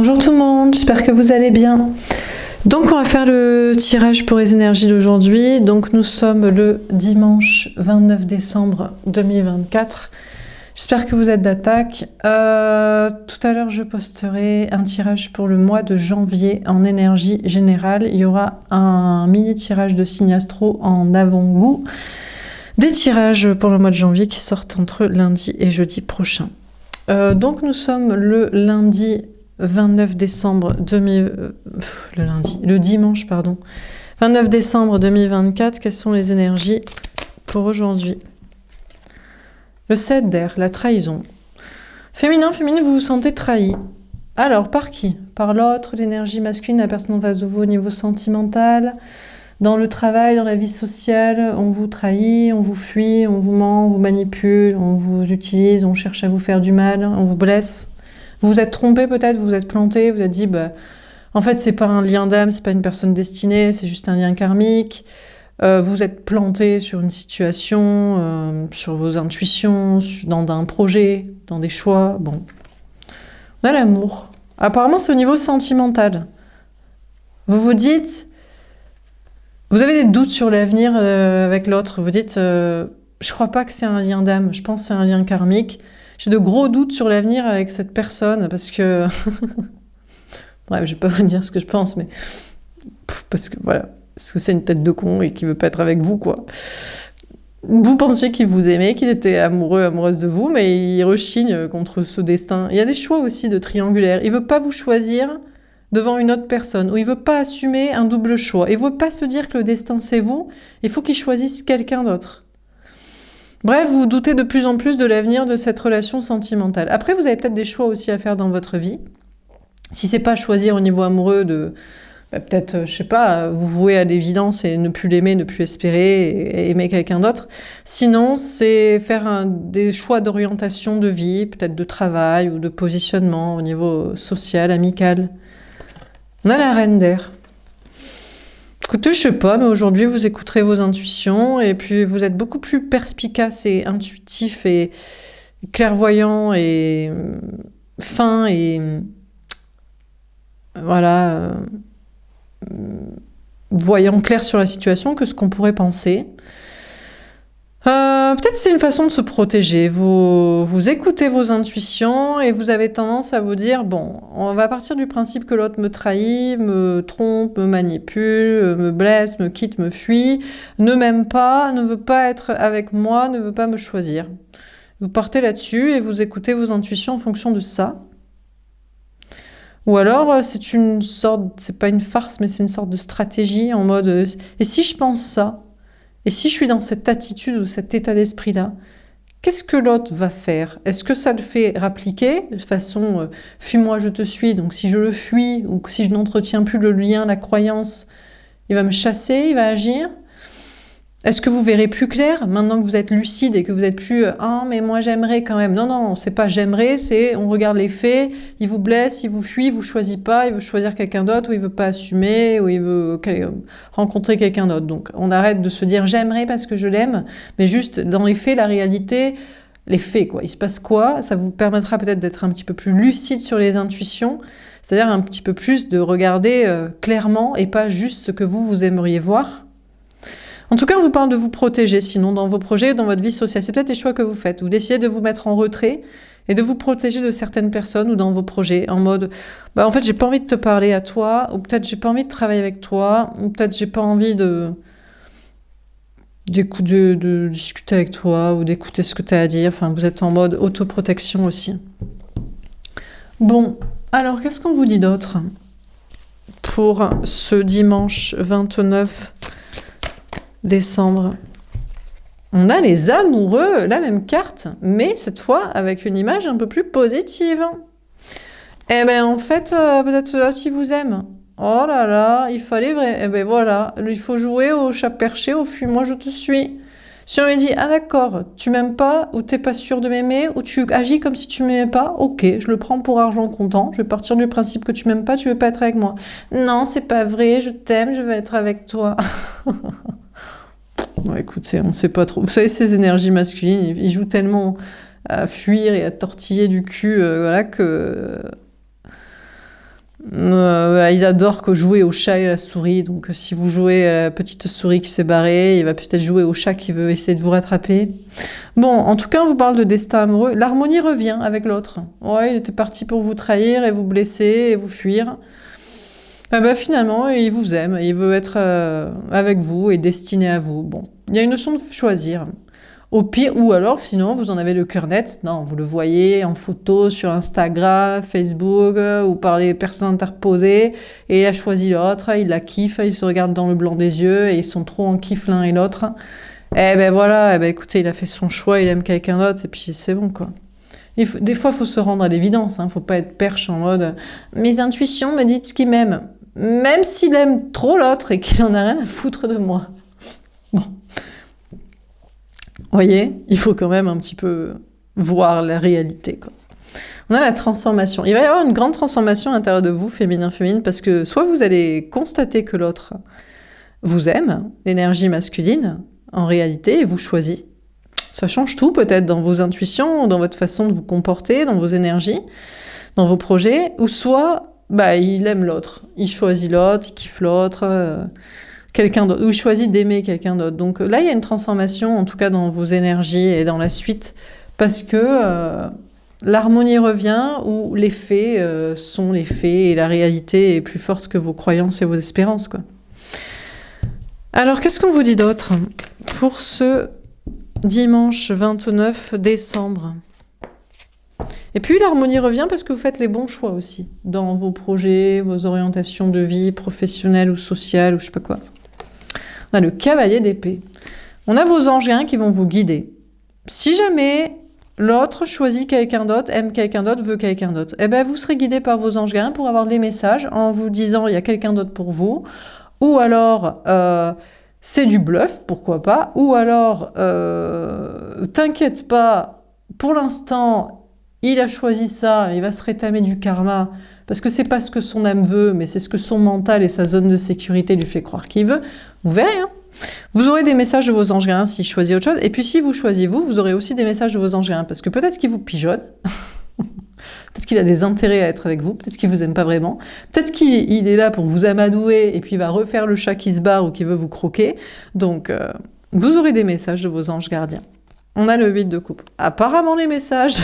Bonjour tout le monde, j'espère que vous allez bien. Donc on va faire le tirage pour les énergies d'aujourd'hui. Donc nous sommes le dimanche 29 décembre 2024. J'espère que vous êtes d'attaque. Tout à l'heure je posterai un tirage pour le mois de janvier en énergie générale. Il y aura un mini tirage de signes astro en avant-goût. Des tirages pour le mois de janvier qui sortent entre lundi et jeudi prochain. Donc nous sommes le lundi 29 décembre le dimanche, 29 décembre 2024, quelles sont les énergies pour aujourd'hui? Le 7 d'air, la trahison. Féminin, féminine, vous vous sentez trahi. Alors, par qui? Par l'autre, l'énergie masculine, la personne en face de vous au niveau sentimental, dans le travail, dans la vie sociale, on vous trahit, on vous fuit, on vous ment, on vous manipule, on vous utilise, on cherche à vous faire du mal, on vous blesse. Vous vous êtes trompé peut-être, vous vous êtes planté, vous vous êtes dit, en fait, c'est pas un lien d'âme, c'est pas une personne destinée, c'est juste un lien karmique. Vous êtes planté sur une situation, sur vos intuitions, dans un projet, dans des choix. Bon, on a l'amour. Apparemment, c'est au niveau sentimental. Vous vous dites, vous avez des doutes sur l'avenir avec l'autre. Vous dites, je crois pas que c'est un lien d'âme, je pense que c'est un lien karmique. J'ai de gros doutes sur l'avenir avec cette personne parce que... Bref, je vais pas vous dire ce que je pense, mais... Parce que c'est une tête de con et qu'il veut pas être avec vous, quoi. Vous pensiez qu'il vous aimait, qu'il était amoureux, amoureuse de vous, mais il rechigne contre ce destin. Il y a des choix aussi de triangulaire. Il veut pas vous choisir devant une autre personne, ou il veut pas assumer un double choix. Il veut pas se dire que le destin c'est vous, il faut qu'il choisisse quelqu'un d'autre. Bref, vous doutez de plus en plus de l'avenir de cette relation sentimentale. Après, vous avez peut-être des choix aussi à faire dans votre vie. Si c'est pas choisir au niveau amoureux de... peut-être, je sais pas, vous vouer à l'évidence et ne plus l'aimer, ne plus espérer et aimer quelqu'un d'autre. Sinon, c'est faire des choix d'orientation de vie, peut-être de travail ou de positionnement au niveau social, amical. On a la reine d'air. Écoutez, je sais pas, mais aujourd'hui, vous écouterez vos intuitions et puis vous êtes beaucoup plus perspicace et intuitif et clairvoyant et fin et voyant clair sur la situation que ce qu'on pourrait penser. Peut-être c'est une façon de se protéger. Vous écoutez vos intuitions et vous avez tendance à vous dire, bon, on va partir du principe que l'autre me trahit, me trompe, me manipule, me blesse, me quitte, me fuit, ne m'aime pas, ne veut pas être avec moi, ne veut pas me choisir. Vous partez là-dessus et vous écoutez vos intuitions en fonction de ça. Ou alors, c'est pas une farce, mais c'est une sorte de stratégie en mode, et si je pense ça? Et si je suis dans cette attitude ou cet état d'esprit-là, qu'est-ce que l'autre va faire? Est-ce que ça le fait rappliquer de façon fuis-moi, je te suis, donc si je le fuis ou si je n'entretiens plus le lien, la croyance, il va me chasser, il va agir? Est-ce que vous verrez plus clair maintenant que vous êtes lucide et que vous êtes plus « Ah, mais moi j'aimerais quand même ». Non, c'est pas « j'aimerais », c'est on regarde les faits, il vous blesse, il vous fuit, il vous choisit pas, il veut choisir quelqu'un d'autre, ou il veut pas assumer, ou il veut rencontrer quelqu'un d'autre. Donc on arrête de se dire « j'aimerais parce que je l'aime », mais juste dans les faits, la réalité, les faits quoi. Il se passe quoi? Ça vous permettra peut-être d'être un petit peu plus lucide sur les intuitions, c'est-à-dire un petit peu plus de regarder clairement et pas juste ce que vous aimeriez voir. En tout cas, on vous parle de vous protéger, sinon dans vos projets, dans votre vie sociale. C'est peut-être les choix que vous faites. Vous décidez de vous mettre en retrait et de vous protéger de certaines personnes ou dans vos projets, en mode en fait, j'ai pas envie de te parler à toi, ou peut-être j'ai pas envie de travailler avec toi, ou peut-être j'ai pas envie de discuter avec toi, ou d'écouter ce que tu as à dire. Enfin, vous êtes en mode autoprotection aussi. Bon, alors qu'est-ce qu'on vous dit d'autre pour ce dimanche 29 décembre? On a les amoureux, la même carte, mais cette fois avec une image un peu plus positive. Eh ben en fait, peut-être là qui vous aime. Oh là là, il fallait vrai. Eh ben voilà, il faut jouer au chat perché, au fuis-moi je te suis. Si on lui dit, ah d'accord, tu m'aimes pas, ou t'es pas sûr de m'aimer, ou tu agis comme si tu m'aimais pas, ok, je le prends pour argent comptant, je vais partir du principe que tu m'aimes pas, tu veux pas être avec moi. Non, c'est pas vrai, je t'aime, je veux être avec toi. Bon, écoutez, on sait pas trop. Vous savez, ces énergies masculines, ils jouent tellement à fuir et à tortiller du cul, que Ils adorent que jouer au chat et à la souris, donc si vous jouez à la petite souris qui s'est barrée, il va peut-être jouer au chat qui veut essayer de vous rattraper. Bon, en tout cas, on vous parle de destin amoureux. L'harmonie revient avec l'autre. Ouais, il était parti pour vous trahir et vous blesser et vous fuir. Finalement, il vous aime, il veut être avec vous et destiné à vous. Bon, il y a une notion de choisir. Au pire, ou alors, sinon, vous en avez le cœur net. Non, vous le voyez en photo sur Instagram, Facebook, ou par des personnes interposées, et il a choisi l'autre, il la kiffe, ils se regardent dans le blanc des yeux, et ils sont trop en kiff l'un et l'autre. Voilà, écoutez, il a fait son choix, il aime quelqu'un d'autre, et puis c'est bon, quoi. Des fois, il faut se rendre à l'évidence, faut pas être perche en mode « mes intuitions me disent qu'il m'aime », même s'il aime trop l'autre et qu'il en a rien à foutre de moi. Bon. Vous voyez, il faut quand même un petit peu voir la réalité, quoi. On a la transformation. Il va y avoir une grande transformation à l'intérieur de vous, féminin-féminine, parce que soit vous allez constater que l'autre vous aime, l'énergie masculine, en réalité, et vous choisit. Ça change tout, peut-être, dans vos intuitions, dans votre façon de vous comporter, dans vos énergies, dans vos projets, ou soit, il aime l'autre. Il choisit l'autre, il kiffe l'autre, quelqu'un d'autre, ou il choisit d'aimer quelqu'un d'autre. Donc là, il y a une transformation, en tout cas dans vos énergies et dans la suite, parce que l'harmonie revient, ou les faits sont les faits, et la réalité est plus forte que vos croyances et vos espérances, quoi. Alors, qu'est-ce qu'on vous dit d'autre pour ce dimanche 29 décembre? Et puis l'harmonie revient parce que vous faites les bons choix aussi, dans vos projets, vos orientations de vie professionnelle ou sociale, ou je sais pas quoi. On a le cavalier d'épée. On a vos anges qui vont vous guider. Si jamais l'autre choisit quelqu'un d'autre, aime quelqu'un d'autre, veut quelqu'un d'autre, vous serez guidé par vos anges pour avoir des messages en vous disant il y a quelqu'un d'autre pour vous, ou alors c'est du bluff, pourquoi pas, ou alors t'inquiète pas, pour l'instant il a choisi ça, il va se rétamer du karma, parce que c'est pas ce que son âme veut, mais c'est ce que son mental et sa zone de sécurité lui fait croire qu'il veut. Vous verrez, Vous aurez des messages de vos anges gardiens s'il choisit autre chose, et puis si vous choisissez vous aurez aussi des messages de vos anges gardiens, parce que peut-être qu'il vous pigeonne, peut-être qu'il a des intérêts à être avec vous, peut-être qu'il vous aime pas vraiment, peut-être qu'il est là pour vous amadouer, et puis il va refaire le chat qui se barre ou qui veut vous croquer, donc vous aurez des messages de vos anges gardiens. On a le 8 de coupe. Apparemment, les messages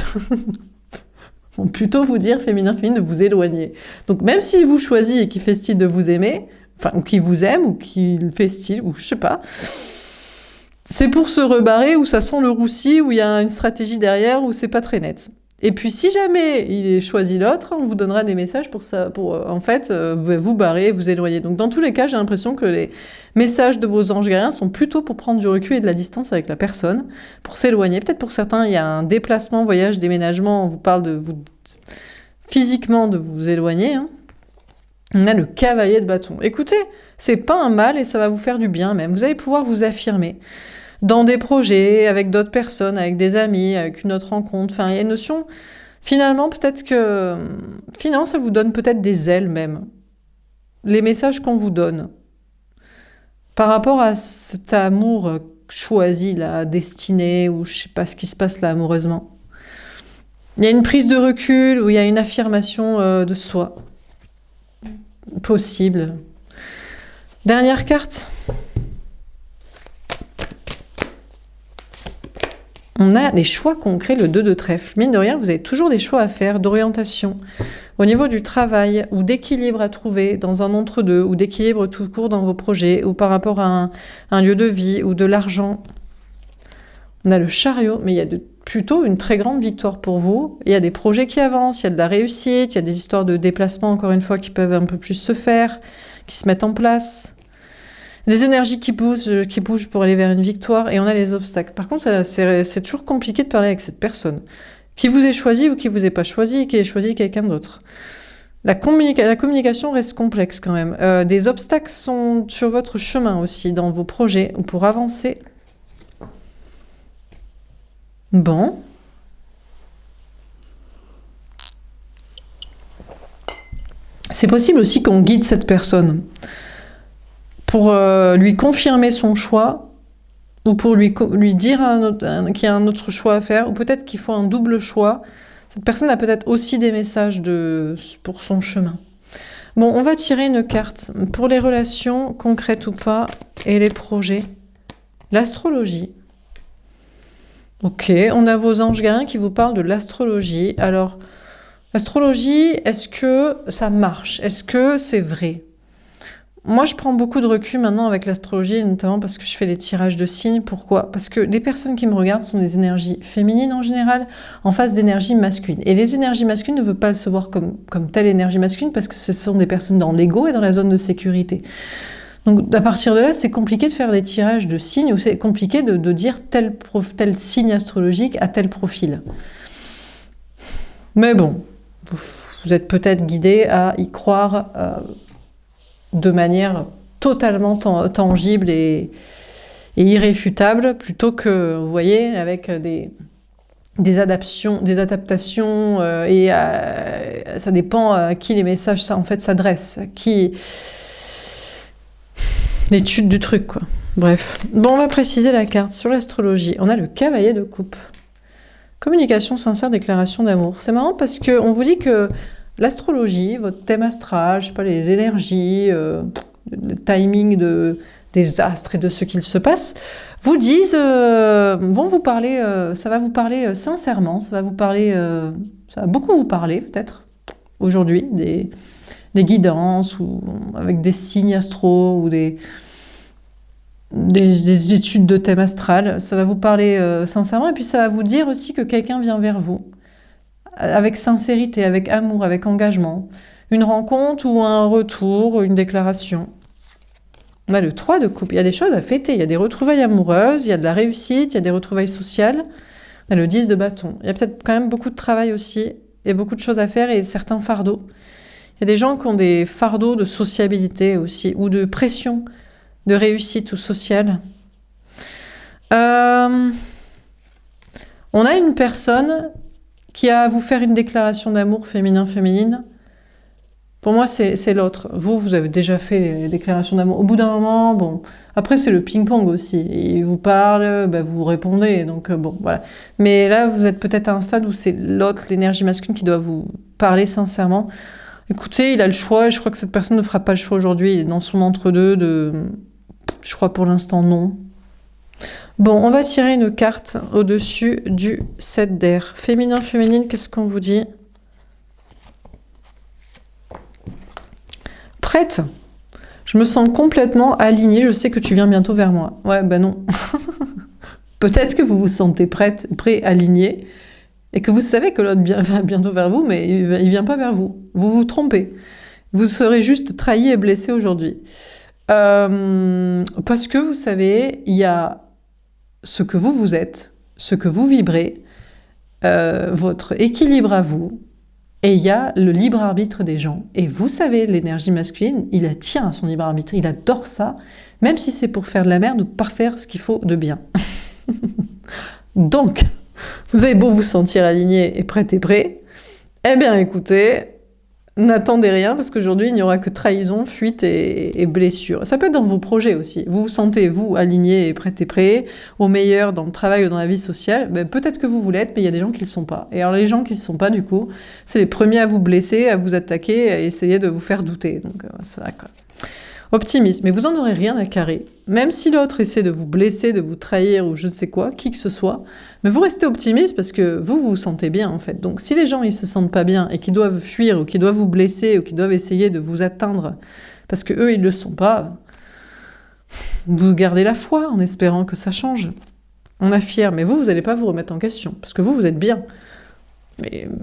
vont plutôt vous dire, féminin-féminine, de vous éloigner. Donc, même s'il vous choisit et qu'il fait style de vous aimer, ou qu'il vous aime, ou qu'il fait style, ou je sais pas, c'est pour se rebarrer, ou ça sent le roussi, ou il y a une stratégie derrière, ou c'est pas très net. Et puis, si jamais il choisit l'autre, on vous donnera des messages pour vous barrer, vous éloigner. Donc, dans tous les cas, j'ai l'impression que les messages de vos anges gardiens sont plutôt pour prendre du recul et de la distance avec la personne, pour s'éloigner. Peut-être pour certains, il y a un déplacement, voyage, déménagement, on vous parle de vous physiquement de vous éloigner. On a le cavalier de bâton. Écoutez, c'est pas un mal et ça va vous faire du bien même. Vous allez pouvoir vous affirmer dans des projets, avec d'autres personnes, avec des amis, avec une autre rencontre. Enfin, il y a une notion, finalement, peut-être que... Finalement, ça vous donne peut-être des ailes même. Les messages qu'on vous donne. Par rapport à cet amour choisi, là, destiné, ou je sais pas ce qui se passe là amoureusement. Il y a une prise de recul, ou il y a une affirmation de soi. Possible. Dernière carte. On a les choix concrets, le 2 de trèfle. Mine de rien, vous avez toujours des choix à faire, d'orientation, au niveau du travail, ou d'équilibre à trouver dans un entre-deux, ou d'équilibre tout court dans vos projets, ou par rapport à un lieu de vie, ou de l'argent. On a le chariot, mais il y a plutôt une très grande victoire pour vous. Il y a des projets qui avancent, il y a de la réussite, il y a des histoires de déplacement, encore une fois, qui peuvent un peu plus se faire, qui se mettent en place. Des énergies qui bougent pour aller vers une victoire, et on a les obstacles. Par contre, c'est toujours compliqué de parler avec cette personne. Qui vous ait choisi ou qui vous ait pas choisi, qui ait choisi quelqu'un d'autre. La communication reste complexe quand même. Des obstacles sont sur votre chemin aussi, dans vos projets, ou pour avancer. Bon. C'est possible aussi qu'on guide cette personne pour lui confirmer son choix, ou pour lui dire qu'il y a un autre choix à faire, ou peut-être qu'il faut un double choix. Cette personne a peut-être aussi des messages pour son chemin. Bon, on va tirer une carte pour les relations, concrètes ou pas, et les projets. L'astrologie. Ok, on a vos anges gardiens qui vous parlent de l'astrologie. Alors, l'astrologie, est-ce que ça marche? Est-ce que c'est vrai? Moi, je prends beaucoup de recul maintenant avec l'astrologie, notamment parce que je fais les tirages de signes. Pourquoi? Parce que les personnes qui me regardent sont des énergies féminines en général, en face d'énergies masculines. Et les énergies masculines ne veulent pas se voir comme telle énergie masculine parce que ce sont des personnes dans l'ego et dans la zone de sécurité. Donc, à partir de là, c'est compliqué de faire des tirages de signes ou c'est compliqué de dire tel signe astrologique à tel profil. Mais bon, vous êtes peut-être guidé à y croire de manière totalement tangible et irréfutable, plutôt que, vous voyez, avec des adaptations, et ça dépend à qui les messages en fait s'adressent, à qui l'étude du truc, quoi. Bref. Bon, on va préciser la carte sur l'astrologie. On a le cavalier de coupe. Communication sincère, déclaration d'amour. C'est marrant parce qu'on vous dit que l'astrologie, votre thème astral, je sais pas, les énergies, le timing des astres et de ce qu'il se passe, vous disent, vont vous parler, ça va vous parler sincèrement, ça va beaucoup vous parler peut-être aujourd'hui, des guidances ou avec des signes astraux ou des études de thème astral, ça va vous parler sincèrement et puis ça va vous dire aussi que quelqu'un vient vers vous. Avec sincérité, avec amour, avec engagement. Une rencontre ou un retour, une déclaration. On a le 3 de coupe. Il y a des choses à fêter. Il y a des retrouvailles amoureuses, il y a de la réussite, il y a des retrouvailles sociales. On a le 10 de bâton. Il y a peut-être quand même beaucoup de travail aussi, et beaucoup de choses à faire et certains fardeaux. Il y a des gens qui ont des fardeaux de sociabilité aussi, ou de pression de réussite ou sociale. On a une personne qui a à vous faire une déclaration d'amour féminin-féminine. Pour moi, c'est l'autre. Vous avez déjà fait les déclarations d'amour. Au bout d'un moment, bon, après c'est le ping-pong aussi. Il vous parle, vous répondez, donc bon, voilà. Mais là, vous êtes peut-être à un stade où c'est l'autre, l'énergie masculine, qui doit vous parler sincèrement. Écoutez, il a le choix, et je crois que cette personne ne fera pas le choix aujourd'hui. Il est dans son entre-deux je crois pour l'instant non. Bon, on va tirer une carte au-dessus du 7 d'air. Féminin, féminine, qu'est-ce qu'on vous dit? Prête? Je me sens complètement alignée, je sais que tu viens bientôt vers moi. Ouais, non. Peut-être que vous vous sentez prêt, aligné, et que vous savez que l'autre vient bientôt vers vous, mais il vient pas vers vous. Vous vous trompez. Vous serez juste trahi et blessé aujourd'hui. Parce que vous savez, il y a ce que vous êtes, ce que vous vibrez, votre équilibre à vous, et il y a le libre arbitre des gens. Et vous savez, l'énergie masculine, il tient à son libre arbitre, il adore ça, même si c'est pour faire de la merde ou pas faire ce qu'il faut de bien. Donc, vous avez beau vous sentir aligné et prêt, eh bien écoutez, n'attendez rien, parce qu'aujourd'hui, il n'y aura que trahison, fuite et blessure. Ça peut être dans vos projets aussi. Vous vous sentez, vous, aligné et prêt, au meilleur dans le travail ou dans la vie sociale. Peut-être que vous l'êtes, mais il y a des gens qui ne le sont pas. Et alors, les gens qui ne le sont pas, du coup, c'est les premiers à vous blesser, à vous attaquer, à essayer de vous faire douter. Donc, c'est ça, quoi. Optimisme, mais vous n'en aurez rien à carrer. Même si l'autre essaie de vous blesser, de vous trahir ou je ne sais quoi, qui que ce soit, mais vous restez optimiste parce que vous vous sentez bien en fait. Donc si les gens ils se sentent pas bien et qu'ils doivent fuir ou qu'ils doivent vous blesser ou qu'ils doivent essayer de vous atteindre parce que eux ils le sont pas, vous gardez la foi en espérant que ça change. On affirme, mais vous n'allez pas vous remettre en question parce que vous êtes bien.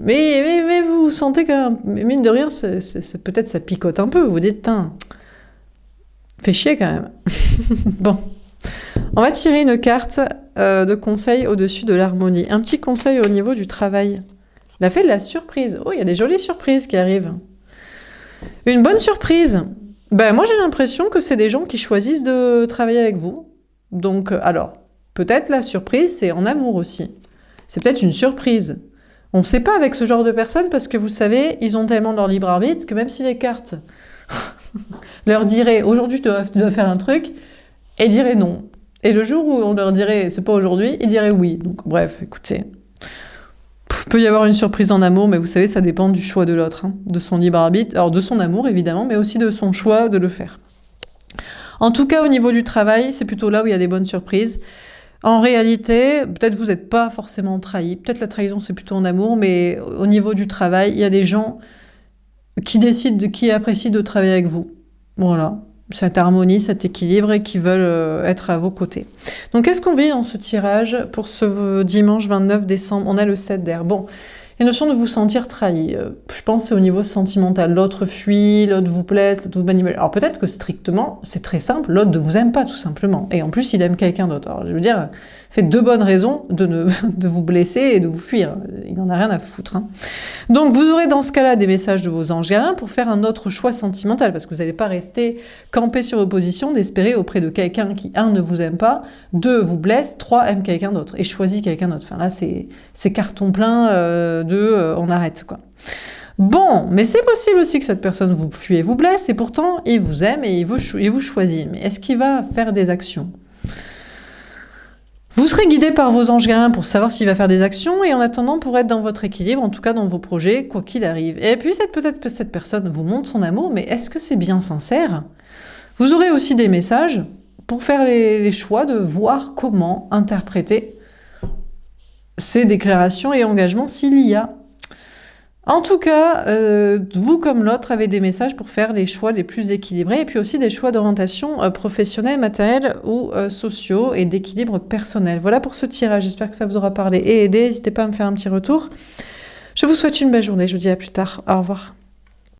Mais vous sentez quand même, mine de rien, peut-être ça picote un peu. Vous dites, fait chier quand même. Bon, on va tirer une carte de conseil au-dessus de l'harmonie. Un petit conseil au niveau du travail. La fée de la surprise. Oh, il y a des jolies surprises qui arrivent. Une bonne surprise. Moi, j'ai l'impression que c'est des gens qui choisissent de travailler avec vous. Donc, alors, peut-être la surprise, c'est en amour aussi. C'est peut-être une surprise. On ne sait pas avec ce genre de personnes parce que vous savez, ils ont tellement leur libre arbitre que même si les cartes leur diraient aujourd'hui tu dois faire un truc, et diraient non. Et le jour où on leur dirait c'est pas aujourd'hui, ils diraient oui. Donc bref, écoutez, peut y avoir une surprise en amour, mais vous savez, ça dépend du choix de l'autre, hein, de son libre arbitre, alors de son amour évidemment, mais aussi de son choix de le faire. En tout cas, au niveau du travail, c'est plutôt là où il y a des bonnes surprises. En réalité, peut-être vous n'êtes pas forcément trahi, peut-être la trahison c'est plutôt en amour, mais au niveau du travail, il y a des gens qui décident, qui apprécient de travailler avec vous. Voilà, cette harmonie, cet équilibre et qui veulent être à vos côtés. Donc qu'est-ce qu'on vit dans ce tirage pour ce dimanche 29 décembre? On a le 7 d'air. Bon, il y a une notion de vous sentir trahi. Je pense que c'est au niveau sentimental. L'autre fuit, l'autre vous blesse, l'autre vous manipule. Alors peut-être que strictement, c'est très simple, l'autre ne vous aime pas tout simplement. Et en plus, il aime quelqu'un d'autre. Alors je veux dire, faites 2 bonnes raisons de vous blesser et de vous fuir. Il n'en a rien à foutre. Hein. Donc vous aurez dans ce cas-là des messages de vos anges gardiens pour faire un autre choix sentimental, parce que vous n'allez pas rester campé sur vos positions, d'espérer auprès de quelqu'un qui, 1, ne vous aime pas, 2, vous blesse, 3, aime quelqu'un d'autre, et choisit quelqu'un d'autre. Enfin là, c'est carton plein on arrête, quoi. Bon, mais c'est possible aussi que cette personne vous fuit et vous blesse, et pourtant, il vous aime et il vous choisit. Mais est-ce qu'il va faire des actions ? Vous serez guidé par vos anges gardiens pour savoir s'il va faire des actions, et en attendant, pour être dans votre équilibre, en tout cas dans vos projets, quoi qu'il arrive. Et puis, peut-être que cette personne vous montre son amour, mais est-ce que c'est bien sincère ? Vous aurez aussi des messages pour faire les choix de voir comment interpréter ces déclarations et engagements s'il y a. En tout cas, vous comme l'autre avez des messages pour faire les choix les plus équilibrés, et puis aussi des choix d'orientation professionnelle, matérielle ou sociaux, et d'équilibre personnel. Voilà pour ce tirage, j'espère que ça vous aura parlé et aidé. N'hésitez pas à me faire un petit retour. Je vous souhaite une belle journée, je vous dis à plus tard, au revoir.